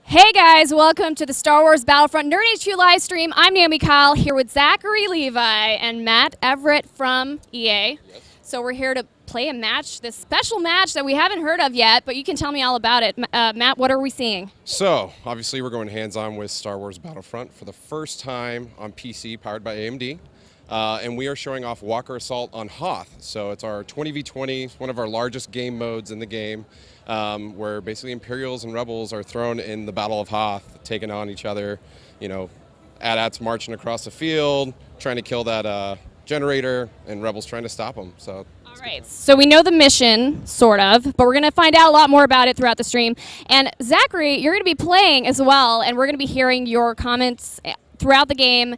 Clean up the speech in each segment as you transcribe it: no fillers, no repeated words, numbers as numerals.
Hey guys, welcome to the Star Wars Battlefront Nerd HQ live stream. I'm Naomi Kyle here with Zachary Levi and Matt Everett from EA. Yes. So we're here to play a match, this special match that we haven't heard of yet, but you can tell me all about it. Matt, what are we seeing? So, obviously we're going hands-on with Star Wars Battlefront for the first time on PC, powered by AMD. And we are showing off Walker Assault on Hoth. So it's our 20v20, one of our largest game modes in the game, where basically Imperials and Rebels are thrown in the Battle of Hoth, taking on each other, you know, AT-ATs marching across the field, trying to kill that generator, and Rebels trying to stop them. So. All right, so we know the mission, sort of, but we're going to find out a lot more about it throughout the stream. And Zachary, you're going to be playing as well, and we're going to be hearing your comments throughout the game.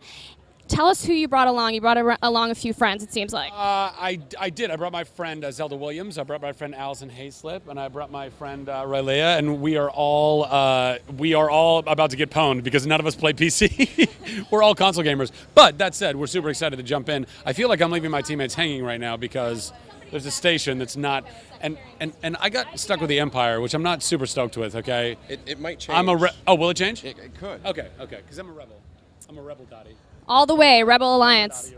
Tell us who you brought along. You brought along a few friends, it seems like. I did. I brought my friend Zelda Williams. I brought my friend Allison Hayslip, and I brought my friend Rylea. And we are all about to get pwned because none of us play PC. We're all console gamers. But that said, we're super excited to jump in. I feel like I'm leaving my teammates hanging right now because there's a station that's not. And I got stuck with the Empire, which I'm not super stoked with. Okay. It might change. Oh, will it change? It could. Okay. Because I'm a rebel. I'm a rebel, Dottie. All the way, Rebel Alliance.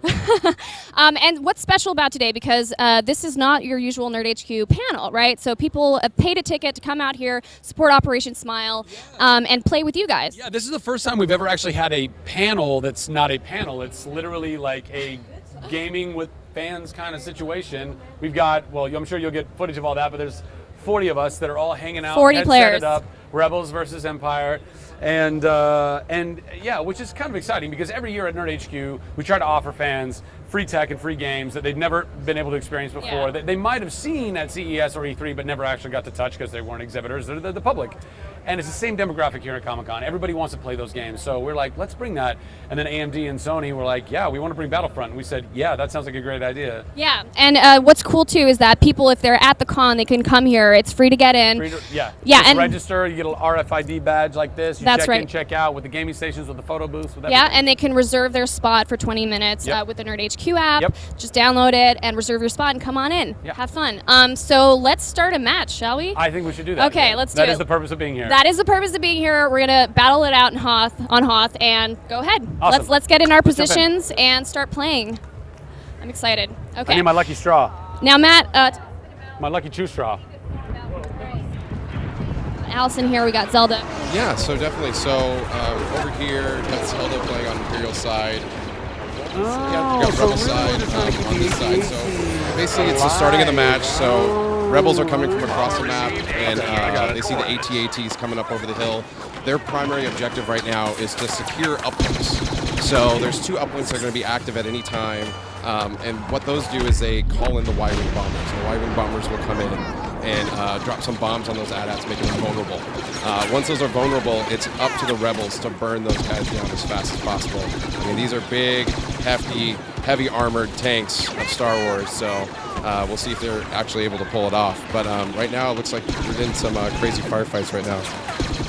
And what's special about today, because this is not your usual Nerd HQ panel, right? So people paid a ticket to come out here, support Operation Smile, and play with you guys. Yeah, this is the first time we've ever actually had a panel that's not a panel. It's literally like a gaming with fans kind of situation. We've got, well, I'm sure you'll get footage of all that, but there's 40 of us that are all hanging out. 40 players. Up, Rebels versus Empire. And yeah, which is kind of exciting because every year at Nerd HQ, we try to offer fans free tech and free games that they've never been able to experience before. Yeah. That they might have seen at CES or E3, but never actually got to touch because they weren't exhibitors. They're the public. And it's the same demographic here at Comic-Con. Everybody wants to play those games. So we're like, let's bring that. And then AMD and Sony were like, yeah, we want to bring Battlefront. And we said, yeah, that sounds like a great idea. Yeah, and what's cool too is that people, if they're at the con, they can come here. It's free to get in. Yeah, and register. You get an RFID badge like this. You That's check right. in, check out with the gaming stations, with the photo booths. With Yeah, and they can reserve their spot for 20 minutes with the Nerd HQ app. Yep. Just download it and reserve your spot and come on in. Yep. Have fun. So let's start a match, shall we? I think we should do that. Okay, let's do it. That is the purpose of being here. That is the purpose of being here. We're gonna battle it out on Hoth, and go ahead. Awesome. Let's get in our Let's jump in. positions and start playing. I'm excited. Okay. I need my lucky straw. Now, Matt, My lucky chew straw. Allison here. We got Zelda. Yeah, so definitely. So over here, got Zelda playing on Imperial side. We got Rebel side on this side. So basically, it's the starting of the match. So Rebels are coming from across the map, and they see the AT-ATs coming up over the hill. Their primary objective right now is to secure uplinks. So there's two uplinks that are going to be active at any time, and what those do is they call in the Y-Wing bombers. The Y-Wing bombers will come in and drop some bombs on those AT-ATs, making them vulnerable. Once those are vulnerable, it's up to the Rebels to burn those guys down as fast as possible. I mean, these are big, hefty, heavy armored tanks of Star Wars, so we'll see if they're actually able to pull it off. But right now, it looks like we're in some crazy firefights right now.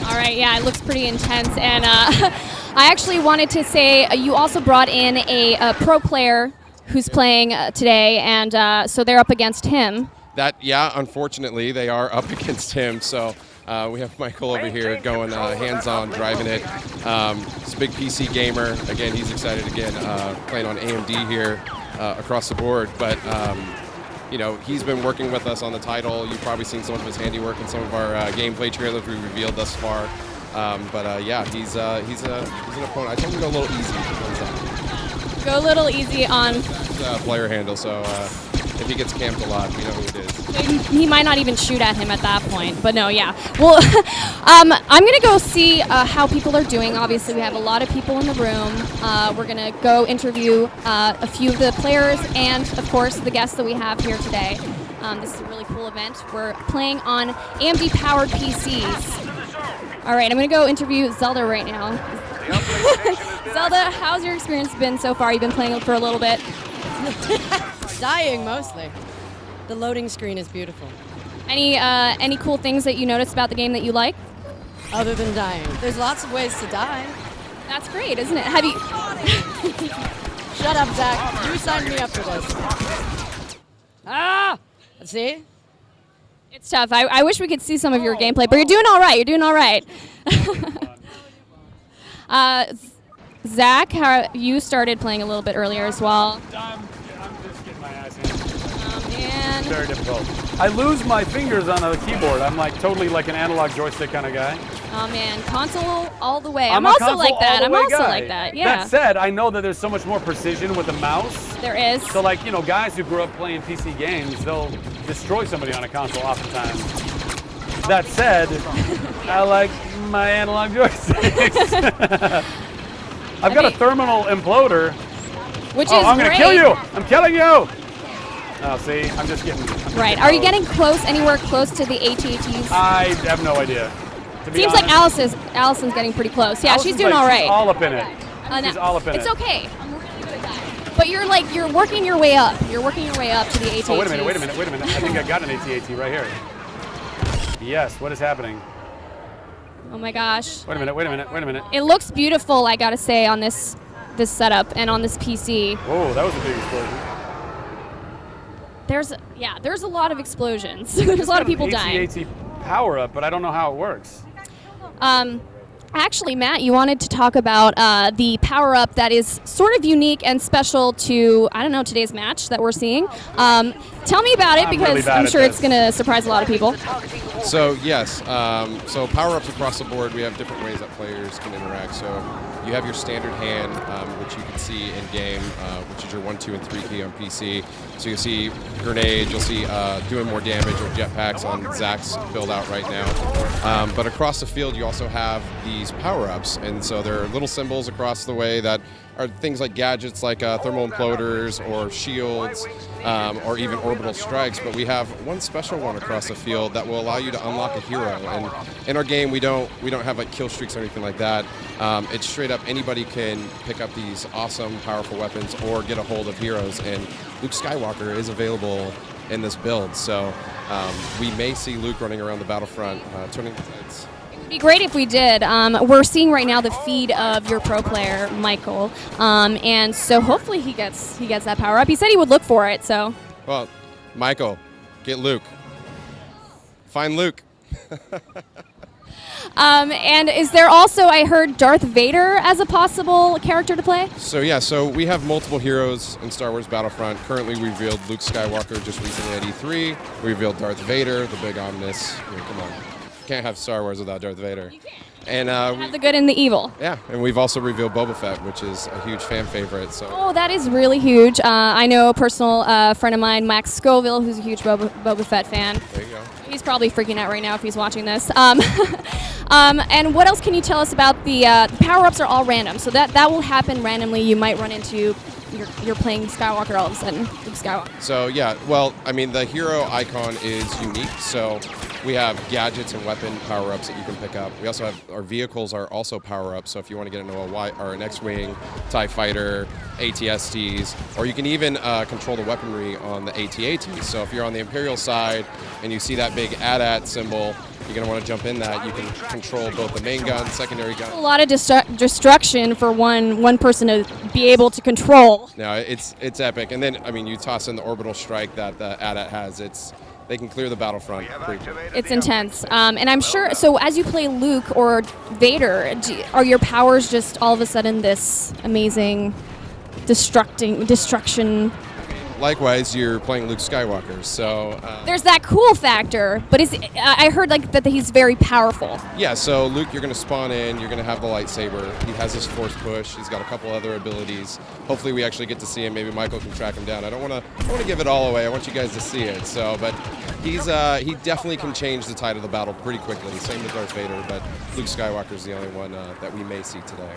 All right, yeah, it looks pretty intense. And I actually wanted to say you also brought in a pro player who's playing today, and so they're up against him. Yeah, unfortunately, they are up against him. So we have Michael over here going hands-on, driving it. He's a big PC gamer. Again, he's excited again, playing on AMD here across the board. But you know, he's been working with us on the title. You've probably seen some of his handiwork in some of our gameplay trailers we've revealed thus far. But yeah, he's an opponent. I told him to go a little easy. Go a little easy on Player handle. So if he gets camped a lot, we know who it is. He might not even shoot at him at that point, but no, yeah. Well, I'm gonna go see how people are doing. Obviously, we have a lot of people in the room. We're gonna go interview a few of the players and, of course, the guests that we have here today. This is a really cool event. We're playing on AMD-powered PCs. All right, I'm gonna go interview Zelda right now. Zelda, how's your experience been so far? You've been playing it for a little bit. Dying mostly. The loading screen is beautiful. Any cool things that you noticed about the game that you like? Other than dying. There's lots of ways to die. That's great, isn't it? Have you? Shut up, Zach. You signed me up for this. Ah! See? It's tough. I wish we could see some of your gameplay, but you're doing all right. You're doing all right. Zach, you started playing a little bit earlier as well. I'm just getting my ass in. And Very difficult. I lose my fingers on the keyboard. I'm like totally like an analog joystick kind of guy. oh man, console all the way. I'm I'm a also console like that. all the I'm way also guy. like that. Yeah. That said, I know that there's so much more precision with the mouse. There is. So like, you know, guys who grew up playing PC games, they'll destroy somebody on a console oftentimes. That said, I like my analog joysticks. I've got a terminal imploder. Which is I'm gonna great. kill you! I'm killing you! Oh, see, I'm just getting. Right. Are you getting close, anywhere close to the AT-ATs? I have no idea. To be Seems honest, like Allison's getting pretty close. Yeah, she's Allison's doing like, all she's right. all up in it. No, She's all up in it's it. okay. I'm really good at that. But you're working your way up. You're working your way up to the AT-ATs. Oh, wait a minute. I think I got an AT-AT right here. Yes, what is happening? Oh my gosh. Wait a minute. It looks beautiful, I gotta say, on this setup and on this PC. Whoa, that was a big explosion. There's a lot of explosions. There's a lot of people dying. AT-AT power up, but I don't know how it works. Actually, Matt, you wanted to talk about the power up that is sort of unique and special to, I don't know, today's match that we're seeing. Tell me about it, I'm because really bad I'm at sure this. it's going to surprise a lot of people. So yes, so power-ups across the board, we have different ways that players can interact. So you have your standard hand, which you can see in game, which is your 1, 2, and 3 key on PC. So you'll see grenades, you'll see doing more damage or jetpacks on Zach's build out right now. But across the field, you also have these power-ups, and so there are little symbols across the way that are things like gadgets like thermal imploders or shields or even orbital strikes, but we have one special one across the field that will allow you to unlock a hero. And in our game, we don't have like kill streaks or anything like that. It's straight up anybody can pick up these awesome, powerful weapons or get a hold of heroes, and Luke Skywalker is available in this build. So we may see Luke running around the Battlefront, turning heads. It'd be great if we did. We're seeing right now the feed of your pro player, Michael, and so hopefully he gets that power up. He said he would look for it, so. Well, Michael, get Luke. Find Luke. And is there also, I heard, Darth Vader as a possible character to play? So yeah, so we have multiple heroes in Star Wars Battlefront. Currently, we revealed Luke Skywalker just recently at E3. We revealed Darth Vader, the big ominous. I mean, come on, can't have Star Wars without Darth Vader. And Have the good and the evil. yeah, and we've also revealed Boba Fett, which is a huge fan favorite. So Oh, that is really huge. I know a personal friend of mine, Max Scoville, who's a huge Boba Fett fan. there you go. He's probably freaking out right now if he's watching this. And what else can you tell us about the power-ups are all random, so that will happen randomly. You might run into you're playing Skywalker all of a sudden, Luke Skywalker. So yeah, well, I mean, the hero icon is unique. So we have gadgets and weapon power-ups that you can pick up. We also have our vehicles are also power-ups. So if you want to get into an X-wing, TIE fighter, AT-STs, or you can even control the weaponry on the AT-ATs. So if you're on the Imperial side and you see that big AT-AT symbol, you're going to want to jump in that. You can control both the main gun, secondary gun. A lot of destruction for one person to be able to control. No, it's epic. And then, I mean, you toss in the orbital strike that the AT-AT has. They can clear the battlefront pretty quick. It's intense. And I'm sure, so as you play Luke or Vader, are your powers just all of a sudden this amazing destruction? Likewise, you're playing Luke Skywalker, so... There's that cool factor, but I heard like that he's very powerful. Yeah, so Luke, you're going to spawn in, you're going to have the lightsaber. He has his force push. He's got a couple other abilities. Hopefully we actually get to see him. Maybe Michael can track him down. I don't want to give it all away. I want you guys to see it. So, but he definitely can change the tide of the battle pretty quickly. Same with Darth Vader, but Luke Skywalker's the only one that we may see today.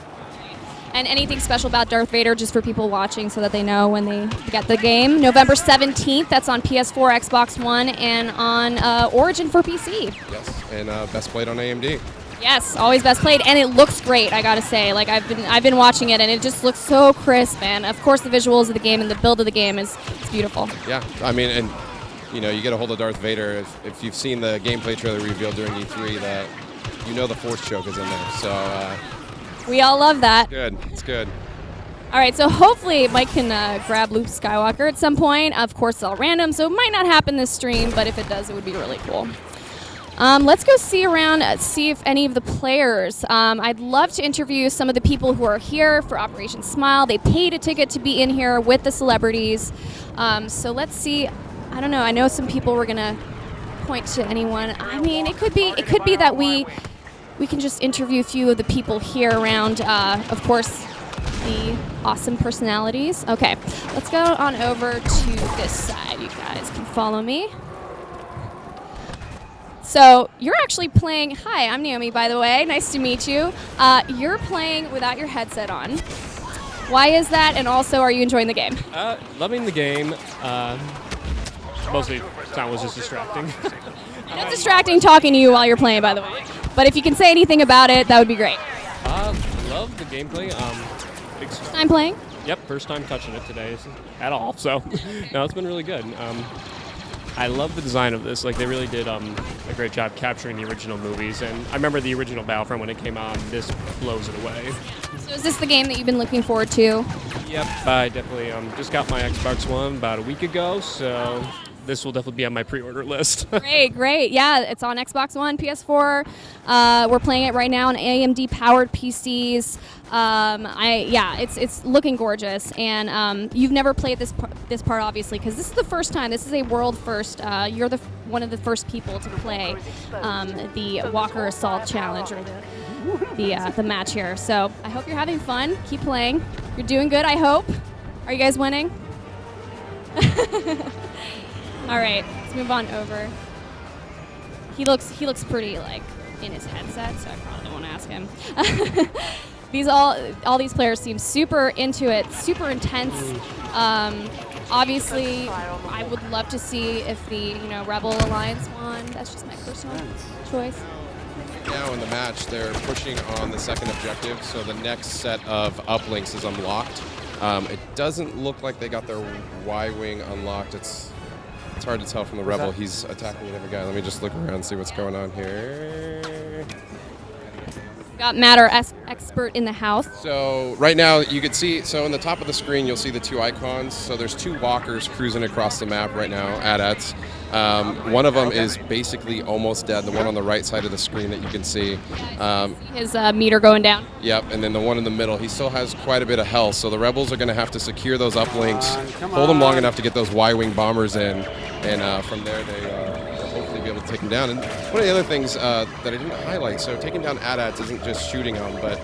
And anything special about Darth Vader just for people watching so that they know when they get the game? November 17th, that's on PS4, Xbox One, and on Origin for PC. Yes, and best played on AMD. Yes, always best played, and it looks great, I gotta say. Like, I've been watching it, and it just looks so crisp, and of course the visuals of the game and the build of the game is beautiful. Yeah, I mean, and you know, you get a hold of Darth Vader. If you've seen the gameplay trailer revealed during E3, that you know the force choke is in there. So we all love that. good, it's good. All right, so hopefully Mike can grab Luke Skywalker at some point. Of course, it's all random, so it might not happen this stream, but if it does, it would be really cool. Let's go see around, see if any of the players. I'd love to interview some of the people who are here for Operation Smile. They paid a ticket to be in here with the celebrities. So let's see. I don't know. I know some people were gonna point to anyone. I mean, it could be that we can just interview a few of the people here around. Of course, the awesome personalities. Okay, let's go on over to this side. You guys can follow me. So you're actually playing. Hi, I'm Naomi, by the way. Nice to meet you. You're playing without your headset on. Why is that? And also, are you enjoying the game? Loving the game. Mostly, sound was just distracting. It's distracting talking to you while you're playing, by the way. But if you can say anything about it, that would be great. Love the gameplay. First time playing? Yep, first time touching it today at all. So, no, it's been really good. I love the design of this. Like, they really did a great job capturing the original movies. And I remember the original Battlefront when it came out. This blows it away. So is this the game that you've been looking forward to? Yep, I definitely just got my Xbox One about a week ago. So this will definitely be on my pre-order list. Great. Yeah, it's on Xbox One, PS4. We're playing it right now on AMD-powered PCs. It's looking gorgeous, and you've never played this part, obviously, because this is the first time. This is a world first. You're one of the first people to play the Walker Assault Challenge, or the match here. So I hope you're having fun. Keep playing. You're doing good, I hope. Are you guys winning? All right, let's move on over. He looks pretty like in his headset, so I probably don't want to ask him. All these players seem super into it, super intense. Obviously, I would love to see if the Rebel Alliance won. That's just my personal choice. Now in the match, they're pushing on the second objective, so the next set of uplinks is unlocked. It doesn't look like they got their Y-wing unlocked. It's hard to tell from the Rebel. He's attacking a different guy. Let me just look around and see what's going on here. Got Matter expert in the house. So right now you can see, so in the top of the screen you'll see the two icons. So there's two walkers cruising across the map right now, AT-ATs. One of them is basically almost dead, the one on the right side of the screen that you can see. His meter going down. Yep, and then the one in the middle, he still has quite a bit of health, so the Rebels are going to have to secure those uplinks, hold them long enough to get those Y-wing bombers in, and from there they hopefully be able to take them down. And one of the other things that I didn't highlight, so taking down AT-ATs isn't just shooting them, but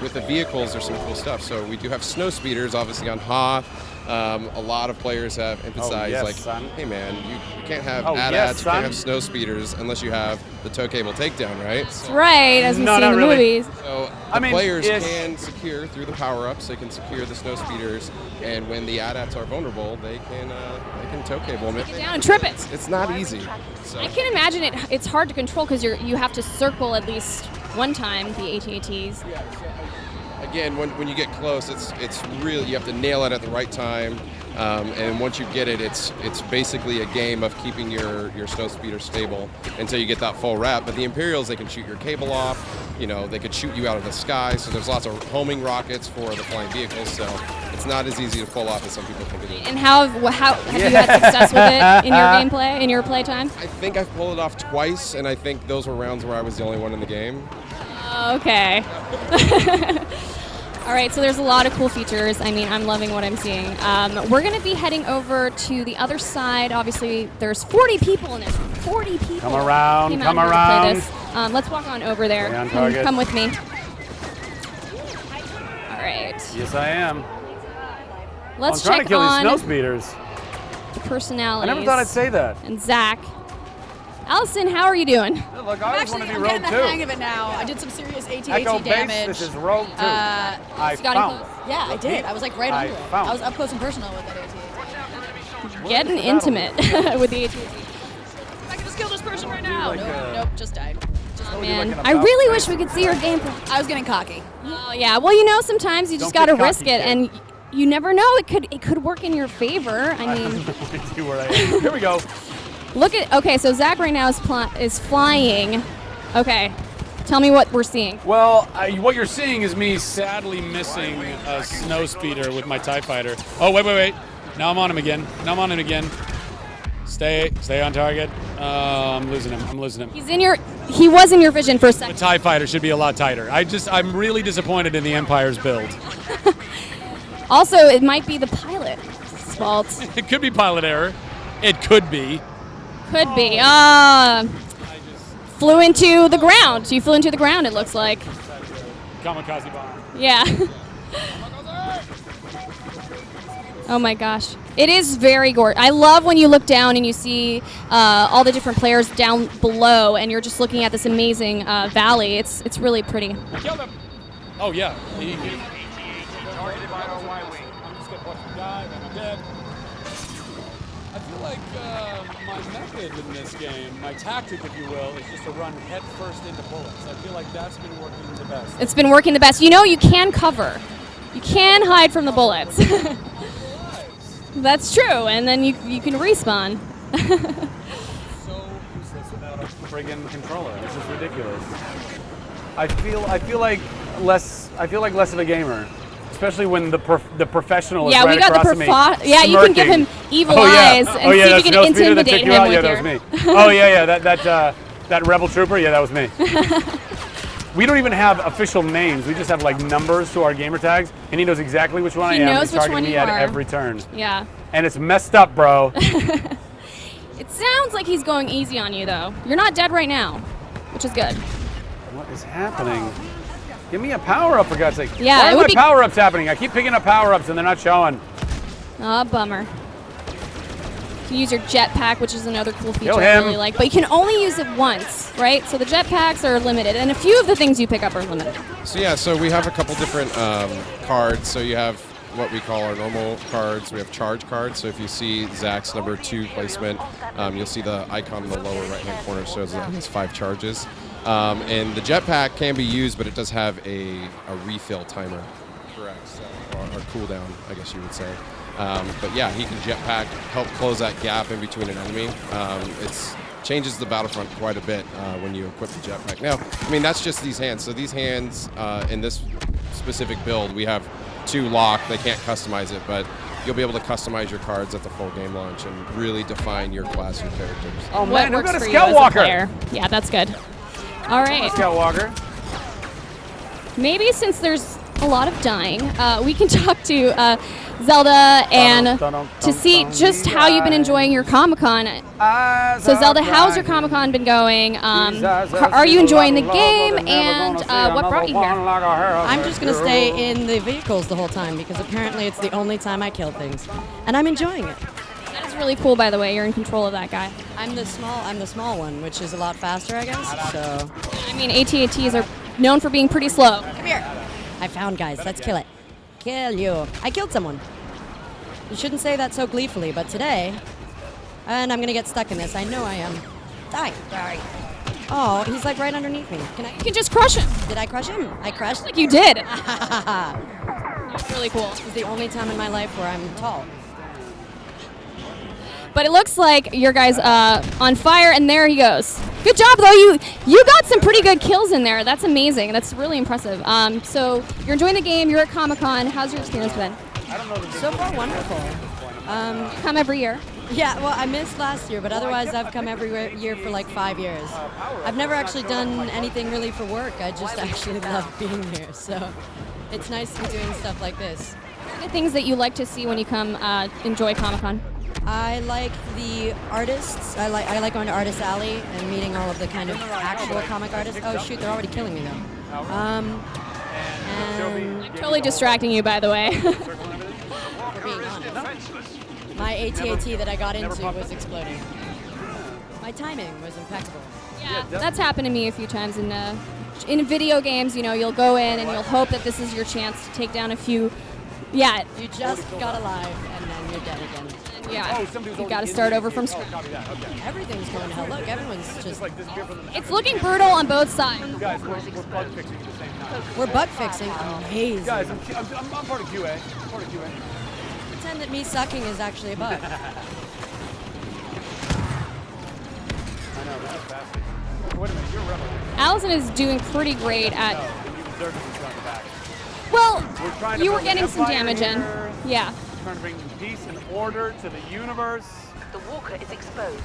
with the vehicles there's some cool stuff. So we do have snow speeders, obviously on Hoth. A lot of players have emphasized, hey man, you can't have AT-ATs, you can't have snow speeders unless you have the tow cable takedown, right? That's right, as we see in the movies. So players can secure through the power-ups, they can secure the snow speeders, and when the AT-ATs are vulnerable, they can tow cable them. Get down and trip it. It's not easy. So. I can imagine it's hard to control because you have to circle at least one time the AT-ATs. Again, when you get close, it's really, you have to nail it at the right time, and once you get it, it's basically a game of keeping your snow speeder stable until you get that full wrap. But the Imperials, they can shoot your cable off, they could shoot you out of the sky, so there's lots of homing rockets for the flying vehicles, so it's not as easy to pull off as some people think it is. And how have you had success with it in your gameplay, in your play time? I think I've pulled it off twice, and I think those were rounds where I was the only one in the game. Okay. All right, so there's a lot of cool features. I mean, I'm loving what I'm seeing. We're going to be heading over to the other side. Obviously, there's 40 people in this. 40 people. Come around, come around. Let's walk on over there. Come with me. All right. Yes, I am. Let's I'm trying check to kill on these snow speeders. the personalities. I never thought I'd say that. And Zach. Allison, how are you doing? Look, I always want to be I'm Rogue getting 2. the hang of it now. I did some serious AT-AT Echo damage. base, this is Rogue 2. I found found. Yeah, I did. I was like right under it. found. I was up close and personal with that AT-AT. Getting intimate with the AT-AT. I can just kill this person right now. Nope, just died. Oh, man. I really wish we could see your gameplay. I was getting cocky. Oh, yeah. Well, sometimes you just got to risk it, and you never know. It could work in your favor. I mean, Here we go. okay, so Zach right now is flying. Okay. Tell me what we're seeing. Well, what you're seeing is me sadly missing a snow speeder with my TIE fighter. Oh, wait. Now I'm on him again. Stay on target. I'm losing him. He was in your vision for a The second. TIE fighter should be a lot tighter. I'm really disappointed in the Empire's build. Also, it might be the pilot's fault. It could be pilot error. It could be. Could be. Flew into the ground. You flew into the ground, it looks like. Kamikaze bomb. Yeah. Oh my gosh. It is very gorgeous. I love when you look down and you see all the different players down below and you're just looking at this amazing valley. It's really pretty. I killed him. Oh, yeah. Targeted by our Y-wing. I'm just going to watch him die, and I'm dead. I feel like my method in this game, my tactic, if you will, is just to run head first into bullets. I feel like that's been working the best. It's been working the best. You know, you can cover. You can hide from the bullets. That's true, and then you can respawn. So useless without a friggin' controller. This is ridiculous. I feel like less of a gamer, especially when the professional is Yeah, right we got across the from me. Yeah, you can give him evil eyes and see if you can intimidate him with that was me. Oh yeah, that rebel trooper. Yeah, that was me. We don't even have official names. We just have like numbers to our gamer tags, and he knows exactly which one I am. He's targeting me at every turn. Yeah. And it's messed up, bro. It sounds like he's going easy on you, though. You're not dead right now, which is good. What is happening? Give me a power-up, for God's sake. Yeah, Why it are would my power-ups happening? I keep picking up power-ups, and they're not showing. Ah, bummer. You can use your jetpack, which is another cool feature Kill I him. really like. But you can only use it once, right? So the jetpacks are limited, and a few of the things you pick up are limited. So we have a couple different cards. So you have what we call our normal cards. We have charge cards. So if you see Zach's number 2 placement, you'll see the icon in the lower right-hand corner shows that he has 5 charges. And the jetpack can be used, but it does have a refill timer. Correct. So, or cooldown, I guess you would say. But yeah, he can jetpack, help close that gap in between an enemy. It changes the Battlefront quite a bit when you equip the jetpack. Now, I mean, that's just these hands. So these hands in this specific build, we have 2 locked. They can't customize it, but you'll be able to customize your cards at the full game launch and really define your class, your characters. Oh What man, who works got a for you Scout as a Walker? player. Yeah, that's good. All right. Scout Walker. Maybe since there's a lot of dying, we can talk to Zelda and to see just how you've been enjoying your Comic-Con. So Zelda, how's your Comic-Con been going? Are you enjoying the game? And what brought you here? I'm just going to stay in the vehicles the whole time because apparently it's the only time I kill things. And I'm enjoying it. That is really cool, by the way. You're in control of that guy. I'm the small one, which is a lot faster, I guess. So I mean, AT-ATs are known for being pretty slow. come here. I found guys. Let's kill it. Kill you. I killed someone. You shouldn't say that so gleefully, but today, and I'm gonna get stuck in this. I know I am. Die. Oh, he's like right underneath me. You can just crush him. Did I crush him? I crushed. Like you did. That's really cool. This is the only time in my life where I'm tall. But it looks like your guy's on fire, and there he goes. Good job, though. You got some pretty good kills in there. That's amazing. That's really impressive. So you're enjoying the game. You're at Comic-Con. How's your experience been? So far, wonderful. Come every year. Yeah, well, I missed last year, but otherwise I've come every year for like 5 years. I've never actually done anything really for work. I just actually love being here. So it's nice to be doing stuff like this. What are the things that you like to see when you come enjoy Comic-Con? I like the artists. I like going to Artist Alley and meeting all of the kind of actual comic artists. Oh shoot, they're already killing me though. And I'm totally distracting you, by the way. for being honest, my AT-AT that I got into was exploding. My timing was impeccable. Yeah, that's happened to me a few times in video games. You know, you'll go in and you'll hope that this is your chance to take down a few. Yeah. You just got alive and then you're dead again. Yeah, you got to start over from scratch. Everything's going to hell. Look, everyone's just... It's looking brutal on both sides. Guys, we're bug fixing at the same time. We're bug fixing. Amazing. Guys, I'm part of QA. I'm part of QA. Pretend that me sucking is actually a bug. I know, this is fast. Wait a minute, you're a rebel. Allison is doing pretty great at. No, you deserve to be on the back. Well, We're trying to you were build an getting some empire damage in. here. Yeah. We're trying to bring peace and order to the universe. The walker is exposed.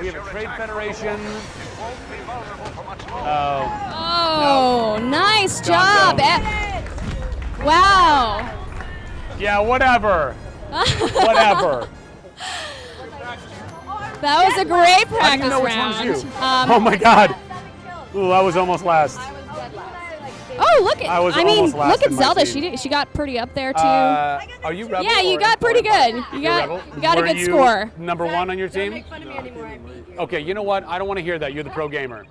We have a trade federation. Oh, nice Done. job. Wow. Yeah, whatever. Whatever. That was a great I didn't practice know which round. one's you. Oh my God. Ooh, I was almost last. Oh, look at! I was I mean, almost last look at in my Zelda. team. She got pretty up there too. Are you rebel? Yeah, you or- got pretty or good. Empire? You You're got rebel? you got a Were good you score. number one on your team? Don't make fun of me anymore. Okay, you know what? I don't want to hear that. You're the pro gamer.